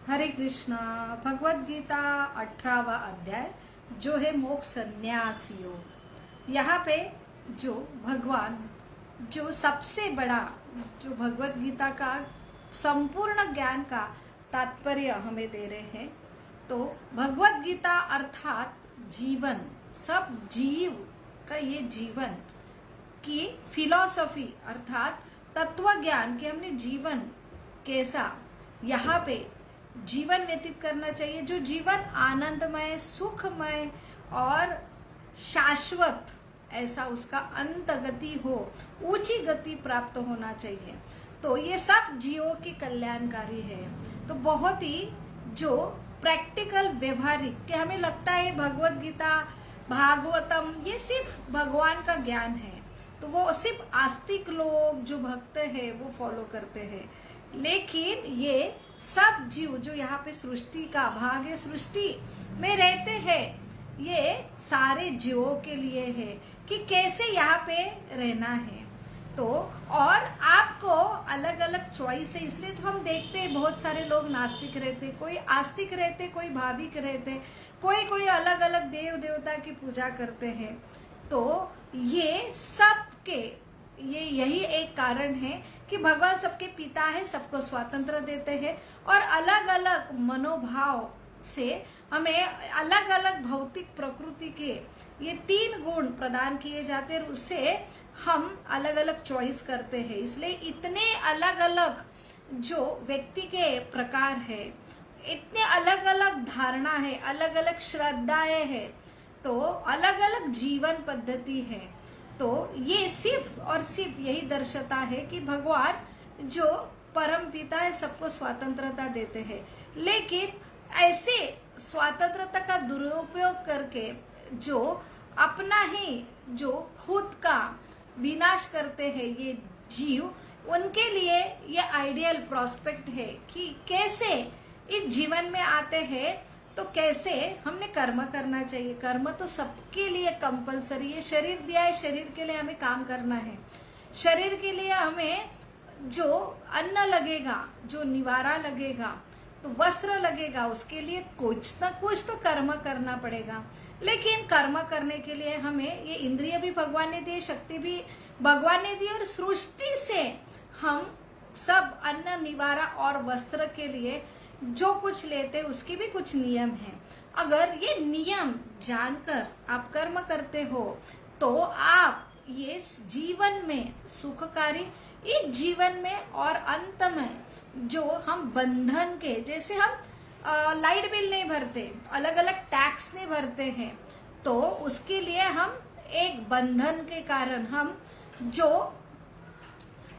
हरे कृष्णा। भगवत गीता 18वां अध्याय जो है मोक्ष संन्यास योग। यहाँ पे जो भगवान जो सबसे बड़ा जो भगवत गीता का संपूर्ण ज्ञान का तात्पर्य हमें दे रहे हैं। तो भगवत गीता अर्थात जीवन, सब जीव का ये जीवन की फिलॉसफी अर्थात तत्व ज्ञान कि हमने जीवन कैसा यहाँ पे जीवन व्यतीत करना चाहिए, जो जीवन आनंदमय, सुखमय और शाश्वत, ऐसा उसका अंत गति हो, ऊंची गति प्राप्त होना चाहिए। तो ये सब जीवों के कल्याणकारी है। तो बहुत ही जो प्रैक्टिकल व्यवहारिक कि हमें लगता है भगवत गीता भागवतम ये सिर्फ भगवान का ज्ञान है, तो वो सिर्फ आस्तिक लोग जो भक्त है वो फॉलो करते हैं। लेकिन ये सब जीव जो यहाँ पे सृष्टि का भाग है, सृष्टि में रहते हैं, ये सारे जीवों के लिए है कि कैसे यहाँ पे रहना है। तो और आपको अलग अलग चॉइस है, इसलिए तो हम देखते हैं बहुत सारे लोग नास्तिक रहते, कोई आस्तिक रहते, कोई भाविक रहते, कोई कोई अलग अलग देव देवता की पूजा करते हैं। तो ये सब के यही एक कारण है कि भगवान सबके पिता है, सबको स्वातंत्र देते हैं और अलग अलग मनोभाव से हमें अलग अलग भौतिक प्रकृति के ये 3 गुण प्रदान किए जाते हैं, उससे हम अलग अलग चॉइस करते हैं। इसलिए इतने अलग अलग जो व्यक्ति के प्रकार है, इतने अलग अलग धारणा है, अलग अलग श्रद्धाएं है, तो अलग अलग जीवन पद्धति है। तो ये सिर्फ और सिर्फ यही दर्शाता है कि भगवान जो परम पिता है सबको स्वतंत्रता देते हैं, लेकिन ऐसे स्वतंत्रता का दुरुपयोग करके जो अपना ही जो खुद का विनाश करते हैं ये जीव, उनके लिए ये आइडियल प्रोस्पेक्ट है कि कैसे इस जीवन में आते हैं, तो कैसे हमने कर्म करना चाहिए। कर्म तो सबके लिए कंपलसरी है। शरीर दिया है, शरीर के लिए हमें काम करना है। शरीर के लिए हमें जो अन्न लगेगा, जो निवारा लगेगा, तो वस्त्र लगेगा, उसके लिए कुछ ना कुछ तो कर्म करना पड़ेगा। लेकिन कर्म करने के लिए हमें ये इंद्रिय भी भगवान ने दी, शक्ति भी भगवान ने दी, और सृष्टि से हम सब अन्न निवारा और वस्त्र के लिए जो कुछ लेते उसके भी कुछ नियम हैं। अगर ये नियम जानकर आप कर्म करते हो तो आप ये जीवन में सुखकारी, इस जीवन में और अंत में जो हम बंधन के, जैसे हम लाइट बिल नहीं भरते, अलग अलग टैक्स नहीं भरते हैं, तो उसके लिए हम एक बंधन के कारण हम जो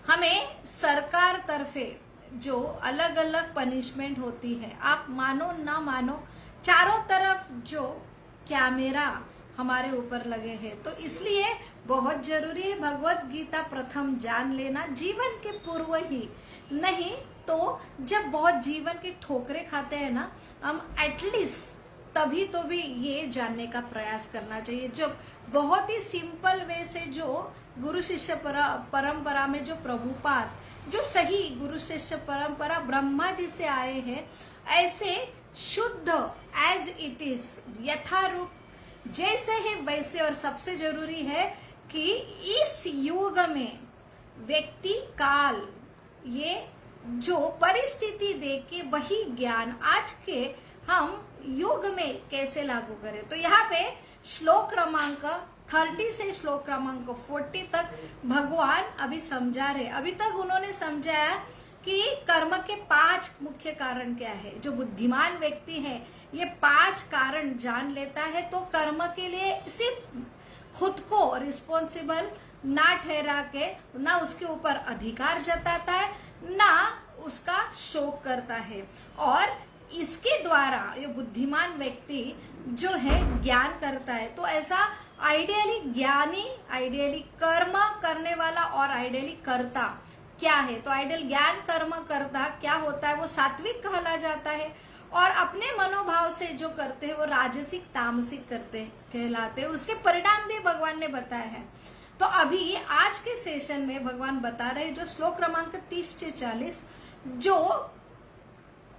हमें सरकार तरफे जो अलग अलग पनिशमेंट होती है, आप मानो ना मानो, चारों तरफ जो कैमरा हमारे ऊपर लगे हैं। तो इसलिए बहुत जरूरी है भगवत गीता प्रथम जान लेना जीवन के पूर्व ही। नहीं तो जब बहुत जीवन की ठोकरें खाते हैं ना, हम एटलीस्ट तभी तो भी ये जानने का प्रयास करना चाहिए। जो बहुत ही सिंपल वे से जो गुरु शिष्य परंपरा में जो प्रभुपाद जो सही गुरु शिष्य परंपरा ब्रह्मा जी से आए हैं, ऐसे शुद्ध एज इट इज यथारूप जैसे है वैसे। और सबसे जरूरी है कि इस युग में व्यक्ति काल ये जो परिस्थिति देख के वही ज्ञान आज के हम युग में कैसे लागू करें। तो यहाँ पे श्लोक क्रमांक 30 से श्लोक क्रमांक 40 तक भगवान अभी समझा रहे। अभी तक उन्होंने समझाया कि कर्म के 5 मुख्य कारण क्या है। जो बुद्धिमान व्यक्ति है ये 5 कारण जान लेता है, तो कर्म के लिए सिर्फ खुद को रिस्पॉन्सिबल ना ठहरा के, ना उसके ऊपर अधिकार जताता है, ना उसका शोक करता है। और इसके द्वारा ये बुद्धिमान व्यक्ति जो है ज्ञान करता है। तो ऐसा आइडियली ज्ञानी, आइडियली कर्म करने वाला और आइडियली कर्ता क्या है। तो आइडियल ज्ञान कर्म करता क्या होता है, वो सात्विक कहला जाता है। और अपने मनोभाव से जो करते हैं वो राजसिक तामसिक करते कहलाते हैं। उसके परिणाम भी भगवान ने बताया है। तो अभी आज के सेशन में भगवान बता रहे जो श्लोक क्रमांक 30 से 40 जो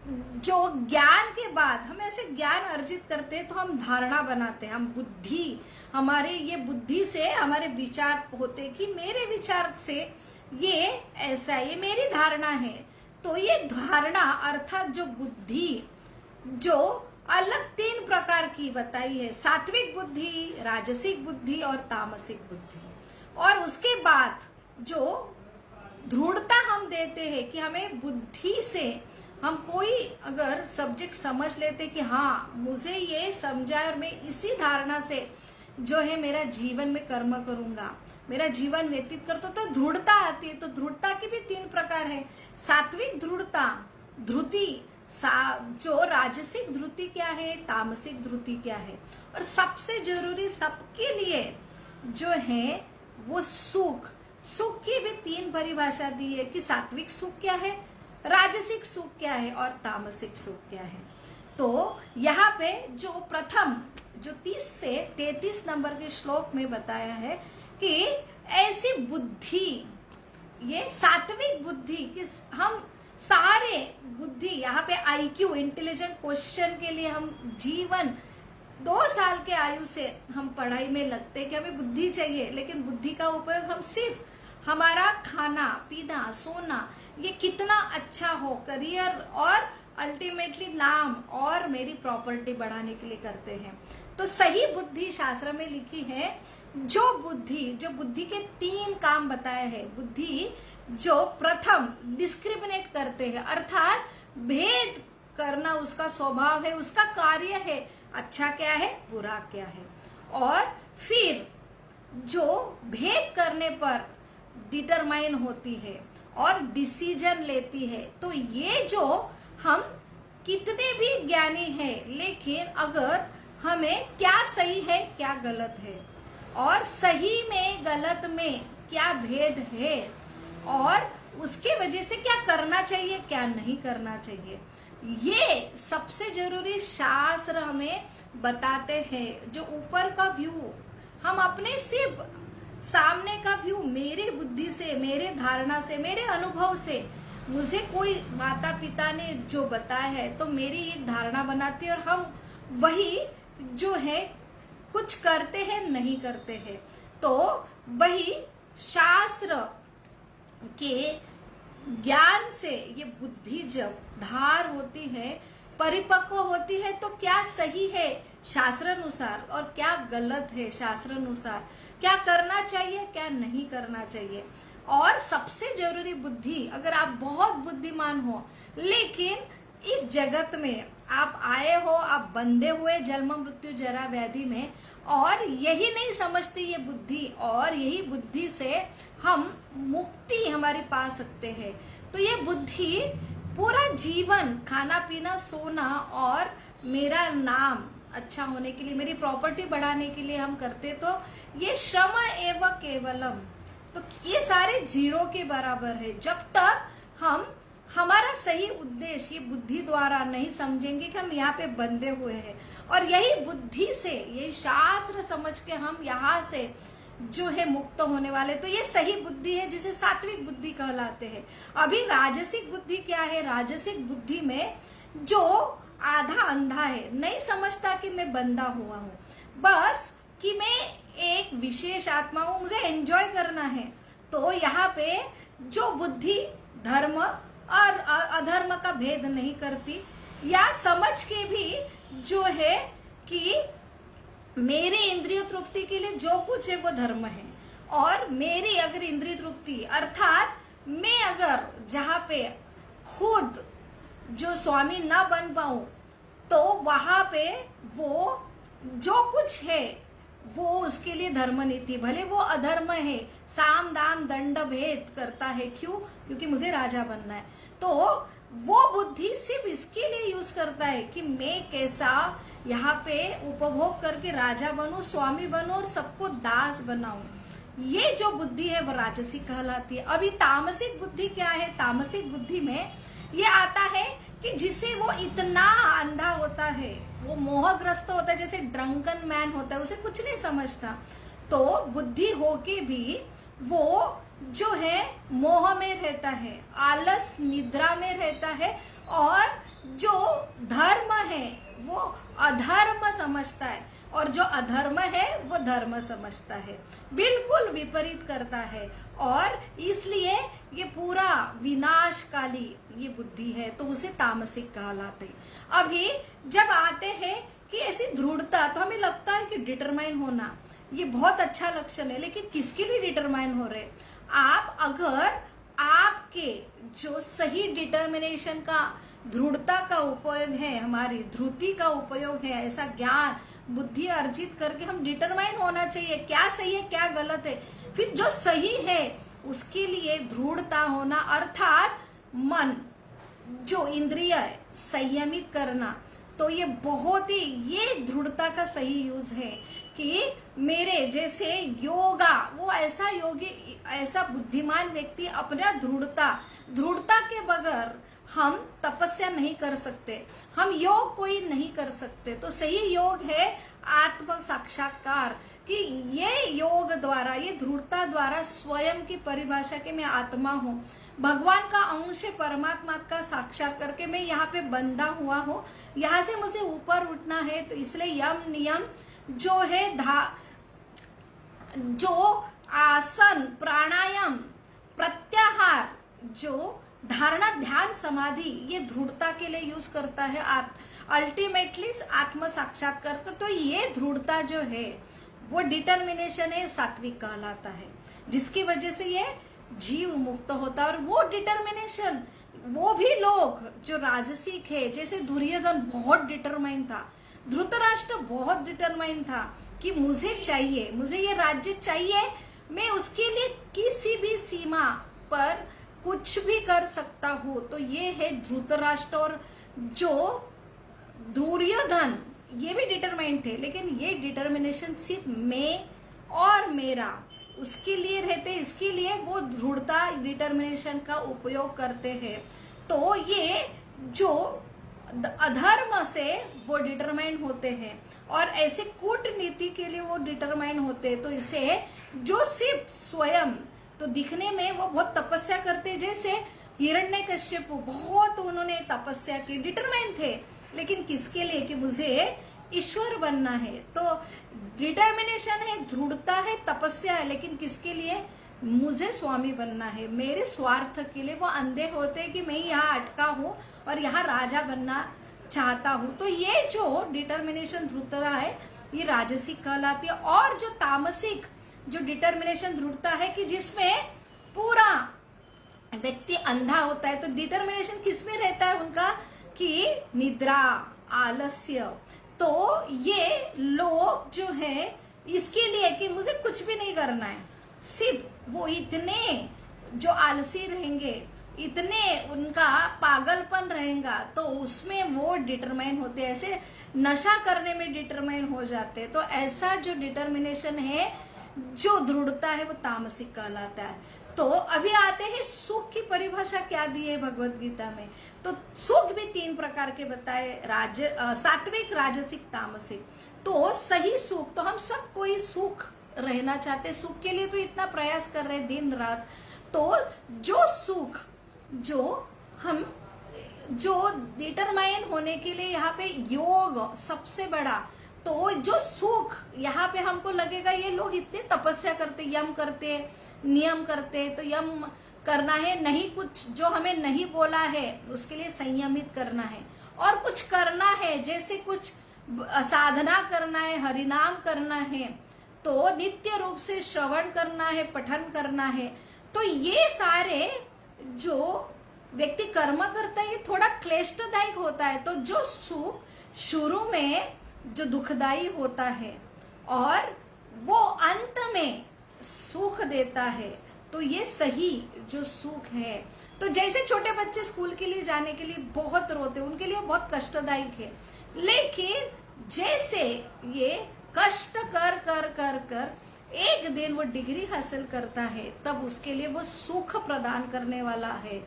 जो ज्ञान के बाद हम ऐसे ज्ञान अर्जित करते हैं तो हम धारणा बनाते हैं, हम बुद्धि, हमारे ये बुद्धि से हमारे विचार होते कि मेरे विचार से ये ऐसा, ये मेरी धारणा है। तो ये धारणा अर्थात जो बुद्धि, जो अलग 3 प्रकार की बताई है, सात्विक बुद्धि, राजसिक बुद्धि और तामसिक बुद्धि। और उसके बाद जो दृढ़ता हम देते हैं कि हमें बुद्धि से हम कोई अगर सब्जेक्ट समझ लेते कि हाँ मुझे ये समझा और मैं इसी धारणा से जो है मेरा जीवन में कर्म करूंगा, मेरा जीवन व्यतीत करता, तो दृढ़ता आती है। तो दृढ़ता की भी 3 प्रकार है, सात्विक दृढ़ता, धृति, जो राजसिक धृति क्या है, तामसिक धृति क्या है। और सबसे जरूरी सबके लिए जो है वो सुख, सुख की भी 3 परिभाषा दी है कि सात्विक सुख क्या है, राजसिक सुख क्या है और तामसिक सुख क्या है। तो यहाँ पे जो प्रथम जो 30 से 33 नंबर के श्लोक में बताया है कि ऐसी बुद्धि, ये सात्विक बुद्धि कि हम सारे बुद्धि, यहाँ पे IQ इंटेलिजेंट क्वेश्चन के लिए हम जीवन 2 साल के आयु से हम पढ़ाई में लगते हैं कि हमें बुद्धि चाहिए, लेकिन बुद्धि का उपयोग हम सिर्फ हमारा खाना पीना सोना ये कितना अच्छा हो, करियर और अल्टीमेटली नाम और मेरी प्रॉपर्टी बढ़ाने के लिए करते हैं। तो सही बुद्धि शास्त्र में लिखी है, जो बुद्धि के 3 काम बताए हैं। बुद्धि जो प्रथम डिस्क्रिमिनेट करते हैं, अर्थात भेद करना उसका स्वभाव है, उसका कार्य है, अच्छा क्या है बुरा क्या है। और फिर जो भेद करने पर डिटरमाइन होती है और डिसीजन लेती है। तो ये जो हम कितने भी ज्ञानी हैं, लेकिन अगर हमें क्या सही है क्या गलत है और सही में गलत में क्या भेद है और उसके वजह से क्या करना चाहिए क्या नहीं करना चाहिए, ये सबसे जरूरी शास्त्र हमें बताते हैं। जो ऊपर का व्यू हम अपने सिर्फ सामने का व्यू, मेरी बुद्धि से, मेरे धारणा से, मेरे अनुभव से, मुझे कोई माता पिता ने जो बताया है तो मेरी एक धारणा बनाती है और हम वही जो है कुछ करते हैं नहीं करते हैं। तो वही शास्त्र के ज्ञान से ये बुद्धि जब धार होती है, परिपक्व होती है, तो क्या सही है शास्त्र अनुसार और क्या गलत है शास्त्र अनुसार, क्या करना चाहिए क्या नहीं करना चाहिए। और सबसे जरूरी बुद्धि, अगर आप बहुत बुद्धिमान हो लेकिन इस जगत में आप आए हो, आप बंधे हुए जन्म मृत्यु जरा व्याधि में और यही नहीं समझते ये बुद्धि, और यही बुद्धि से हम मुक्ति हमारी पा सकते हैं। तो ये बुद्धि पूरा जीवन खाना पीना सोना और मेरा नाम अच्छा होने के लिए, मेरी प्रॉपर्टी बढ़ाने के लिए हम करते, तो ये श्रम एवं केवलम, तो ये सारे 0 के बराबर है। जब तक हम हमारा सही उद्देश्य ये बुद्धि द्वारा नहीं समझेंगे कि हम यहाँ पे बंधे हुए हैं, और यही बुद्धि से, यही शास्त्र समझ के हम यहाँ से जो है मुक्त होने वाले, तो ये सही बुद्धि है जिसे सात्विक बुद्धि कहलाते हैं। अभी राजसिक बुद्धि क्या है, राजसिक बुद्धि में जो आधा अंधा है, नहीं समझता कि मैं बंधा हुआ हूँ, बस कि मैं एक विशेष आत्मा हूँ, मुझे एंजॉय करना है। तो यहाँ पे जो बुद्धि धर्म और अधर्म का भेद नहीं करती, या समझ के भी जो है कि मेरे इंद्रिय तृप्ति के लिए जो कुछ है वो धर्म है, और मेरी अगर इंद्रिय तृप्ति अर्थात मैं अगर जहाँ पे खुद जो स्वामी न बन पाऊं, तो वहां पे वो जो कुछ है वो उसके लिए धर्म नीति, भले वो अधर्म है, साम दाम दंड भेद करता है, क्यों, क्योंकि मुझे राजा बनना है। तो वो बुद्धि सिर्फ इसके लिए यूज करता है कि मैं कैसा यहाँ पे उपभोग करके राजा बनूं, स्वामी बनूं और सबको दास बनाऊं। ये जो बुद्धि है वो राजसिक कहलाती है। अभी तामसिक बुद्धि क्या है, तामसिक बुद्धि में ये आता है कि जिसे वो इतना अंधा होता है, वो मोहग्रस्त होता है, जैसे ड्रंकन मैन होता है, उसे कुछ नहीं समझता। तो बुद्धि होके भी वो जो है मोह में रहता है, आलस निद्रा में रहता है, और है वो अधर्म समझता है और जो अधर्म है वो धर्म समझता है, बिल्कुल विपरीत करता है। और इसलिए ये पूरा विनाशकाली ये बुद्धि है, तो उसे तामसिक कहलाते। अभी जब आते हैं कि ऐसी दृढ़ता, तो हमें लगता है कि डिटरमाइन होना ये बहुत अच्छा लक्षण है, लेकिन किसके लिए डिटरमाइन हो रहे? आप अगर आपके जो सही डिटर्मिनेशन का, दृढ़ता का उपयोग है, हमारी धृति का उपयोग है, ऐसा ज्ञान बुद्धि अर्जित करके हम डिटरमाइन होना चाहिए क्या सही है क्या गलत है। फिर जो सही है उसके लिए दृढ़ता होना, अर्थात मन जो इंद्रिय है संयमित करना। तो ये बहुत ही, ये दृढ़ता का सही यूज है कि मेरे जैसे योगा, वो ऐसा योगी, ऐसा बुद्धिमान व्यक्ति अपना दृढ़ता के बगैर हम तपस्या नहीं कर सकते, हम योग कोई नहीं कर सकते। तो सही योग है आत्म साक्षात्कार, कि ये योग द्वारा, ये दृढ़ता द्वारा स्वयं की परिभाषा के मैं आत्मा हूँ, भगवान का अंश है, परमात्मा का साक्षात करके मैं यहाँ पे बंधा हुआ हूँ, यहाँ से मुझे ऊपर उठना है। तो इसलिए यम नियम जो है, जो आसन प्राणायाम प्रत्याहार, जो धारणा ध्यान समाधि, ये दृढ़ता के लिए यूज करता है, अल्टीमेटली आत्म साक्षात्कार। तो ये दृढ़ता जो है वो डिटर्मिनेशन है, सात्विक कहलाता है, जिसकी वजह से ये जीव मुक्त होता है। और वो डिटर्मिनेशन, वो भी लोग जो राजसिक है, जैसे दुर्योधन बहुत डिटरमाइन था, धृतराष्ट्र बहुत डिटरमाइन था कि मुझे चाहिए, मुझे ये राज्य चाहिए, मैं उसके लिए किसी भी सीमा पर कुछ भी कर सकता हूँ। तो ये है धृतराष्ट्र। और जो दुर्योधन, ये भी डिटरमाइंड थे, लेकिन ये डिटर्मिनेशन सिर्फ मैं और मेरा उसके लिए रहते, इसके लिए वो दृढ़ता डिटर्मिनेशन का उपयोग करते हैं। तो ये जो अधर्म से वो डिटरमाइन होते हैं और ऐसे कूटनीति के लिए वो डिटरमाइन होते हैं। तो इसे जो सिर्फ स्वयं, तो दिखने में वो बहुत तपस्या करते, जैसे हिरण्यकश्यप, बहुत उन्होंने तपस्या की, डिटरमाइन थे, लेकिन किसके लिए? कि मुझे ईश्वर बनना है। तो डिटर्मिनेशन है, दृढ़ता है, तपस्या है, लेकिन किसके लिए? मुझे स्वामी बनना है, मेरे स्वार्थ के लिए। वो अंधे होते हैं कि मैं यहाँ अटका हूँ और यहाँ राजा बनना चाहता हूँ। तो ये जो डिटर्मिनेशन दृढ़ता है ये राजसिक कहलाती है। और जो तामसिक जो डिटर्मिनेशन दृढ़ता है कि जिसमें पूरा व्यक्ति अंधा होता है। तो डिटर्मिनेशन किसमें रहता है उनका? कि निद्रा, आलस्य। तो ये लोग जो है इसके लिए कि मुझे कुछ भी नहीं करना है, सिर्फ वो इतने जो आलसी रहेंगे, इतने उनका पागलपन रहेगा, तो उसमें वो डिटरमाइन होते हैं, ऐसे नशा करने में डिटरमाइन हो जाते हैं। तो ऐसा जो डिटर्मिनेशन है, जो दृढ़ता है, वो तामसिक कहलाता है। तो अभी आते हैं सुख की परिभाषा क्या दी है भगवत गीता में। तो सुख भी 3 प्रकार के बताए, सात्विक, राजसिक, तामसिक। तो सही सुख, तो हम सब कोई सुख रहना चाहते, सुख के लिए तो इतना प्रयास कर रहे दिन रात। तो जो सुख जो डिटरमाइन होने के लिए यहाँ पे योग सबसे बड़ा, तो जो सुख यहाँ पे हमको लगेगा ये लोग इतने तपस्या करते, यम करते, नियम करते, तो यम करना है, नहीं कुछ जो हमें नहीं बोला है उसके लिए संयमित करना है, और कुछ करना है, जैसे कुछ साधना करना है, हरिनाम करना है, तो नित्य रूप से श्रवण करना है, पठन करना है। तो ये सारे जो व्यक्ति कर्म करता है ये थोड़ा क्लेशदायक होता है। तो जो सुख शुरू में जो दुखदाई होता है और वो अंत में सुख देता है, तो ये सही जो सुख है। तो जैसे छोटे बच्चे स्कूल के लिए जाने के लिए बहुत रोते, उनके लिए बहुत कष्टदायक है, लेकिन जैसे ये कष्ट कर कर कर कर एक दिन वो डिग्री हासिल करता है, तब उसके लिए वो सुख प्रदान करने वाला है।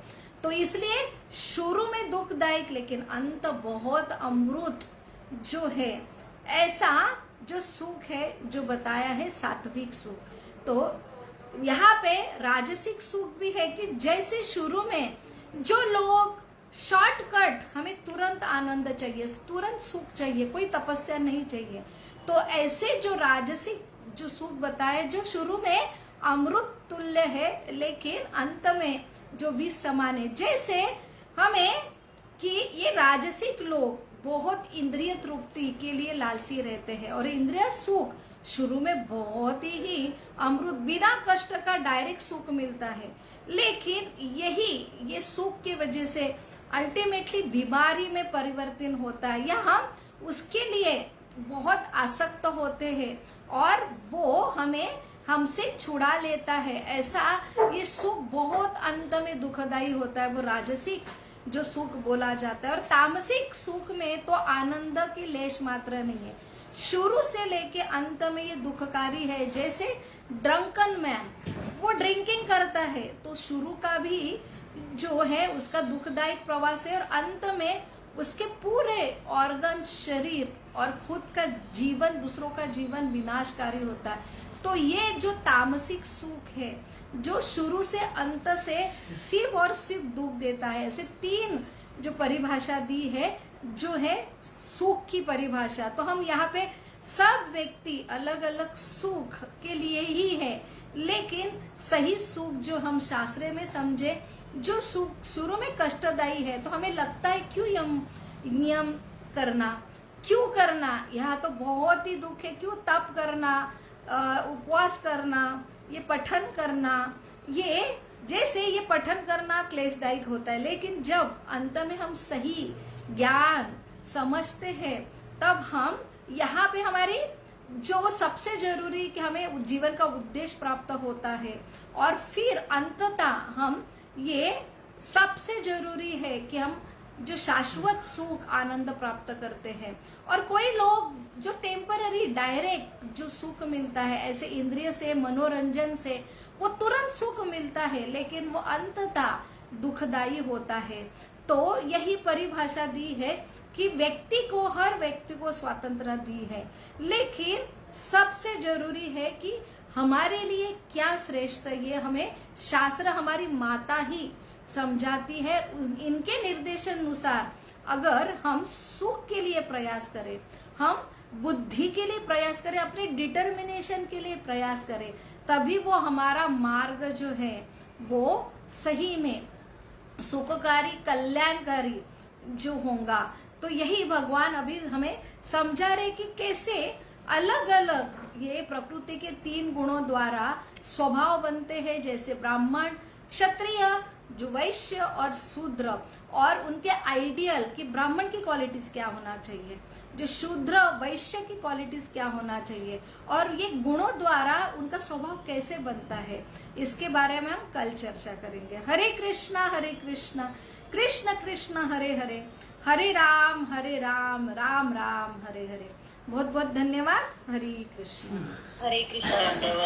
तो इसलिए शुरू में दुखदायक, लेकिन अंत बहुत अमृत जो है, ऐसा जो सुख है जो बताया है सात्विक सुख। तो यहाँ पे राजसिक सुख भी है कि जैसे शुरू में जो लोग शॉर्टकट, हमें तुरंत आनंद चाहिए, तुरंत सुख चाहिए, कोई तपस्या नहीं चाहिए। तो ऐसे जो राजसिक जो सुख बताए, जो शुरू में अमृत तुल्य है लेकिन अंत में जो विष समान है, जैसे हमें कि ये राजसिक लोग बहुत इंद्रिय तृप्ति के लिए लालसी रहते हैं और इंद्रिय सुख शुरू में बहुत ही अमृत बिना कष्ट का डायरेक्ट सुख मिलता है, लेकिन ये सुख की वजह से अल्टीमेटली बीमारी में परिवर्तन होता है या हम उसके लिए बहुत आसक्त होते हैं और वो हमसे छुड़ा लेता है। ऐसा ये सुख बहुत अंत में दुखदाई होता है, वो राजसिक जो सुख बोला जाता है। और तामसिक सुख में तो आनंद की लेश मात्र नहीं है, शुरू से लेके अंत में ये दुखकारी है। जैसे ड्रंकन मैन, वो ड्रिंकिंग करता है तो शुरू का भी जो है उसका दुखदायक प्रवास है और अंत में उसके पूरे ऑर्गन, शरीर और खुद का जीवन, दूसरों का जीवन विनाशकारी होता है। तो ये जो तामसिक सुख है जो शुरू से अंत से सिर्फ और सिर्फ दुख देता है। ऐसे 3 जो परिभाषा दी है जो है सुख की परिभाषा। तो हम यहाँ पे सब व्यक्ति अलग अलग सुख के लिए ही है, लेकिन सही सुख जो हम शास्त्र में समझे, जो सुख शुरू में कष्टदायी है तो हमें लगता है क्यों नियम करना, क्यों करना, यहाँ तो बहुत ही दुख है, क्यों तप करना, उपवास करना, ये पठन करना, ये जैसे ये पठन करना क्लेशदायक होता है। लेकिन जब अंत में हम सही ज्ञान समझते हैं तब हम यहाँ पे हमारी जो सबसे जरूरी कि हमें जीवन का उद्देश्य प्राप्त होता है और फिर अंततः हम ये सबसे जरूरी है कि हम जो शाश्वत सुख आनंद प्राप्त करते हैं। और कोई लोग जो टेम्पररी डायरेक्ट जो सुख मिलता है ऐसे इंद्रिय से, मनोरंजन से वो तुरंत सुख मिलता है लेकिन वो अंततः दुखदायी होता है। तो यही परिभाषा दी है कि हर व्यक्ति को स्वतंत्रता दी है, लेकिन सबसे जरूरी है कि हमारे लिए क्या श्रेष्ठ है ये हमें शास्त्र, हमारी माता ही समझाती है। इनके निर्देशन अनुसार अगर हम सुख के लिए प्रयास करें, हम बुद्धि के लिए प्रयास करें, अपने डिटर्मिनेशन के लिए प्रयास करें, तभी वो हमारा मार्ग जो है वो सही में सुखकारी, कल्याणकारी जो होगा। तो यही भगवान अभी हमें समझा रहे कि कैसे अलग अलग ये प्रकृति के 3 गुणों द्वारा स्वभाव बनते हैं, जैसे ब्राह्मण, क्षत्रिय, जो वैश्य और शूद्र, और उनके आइडियल कि ब्राह्मण की क्वालिटीज क्या होना चाहिए, जो शूद्र वैश्य की क्वालिटीज क्या होना चाहिए, और ये गुणों द्वारा उनका स्वभाव कैसे बनता है, इसके बारे में हम कल चर्चा करेंगे। हरे कृष्णा कृष्ण कृष्ण हरे हरे, हरे राम राम राम हरे हरे। बहुत बहुत धन्यवाद। हरे कृष्ण।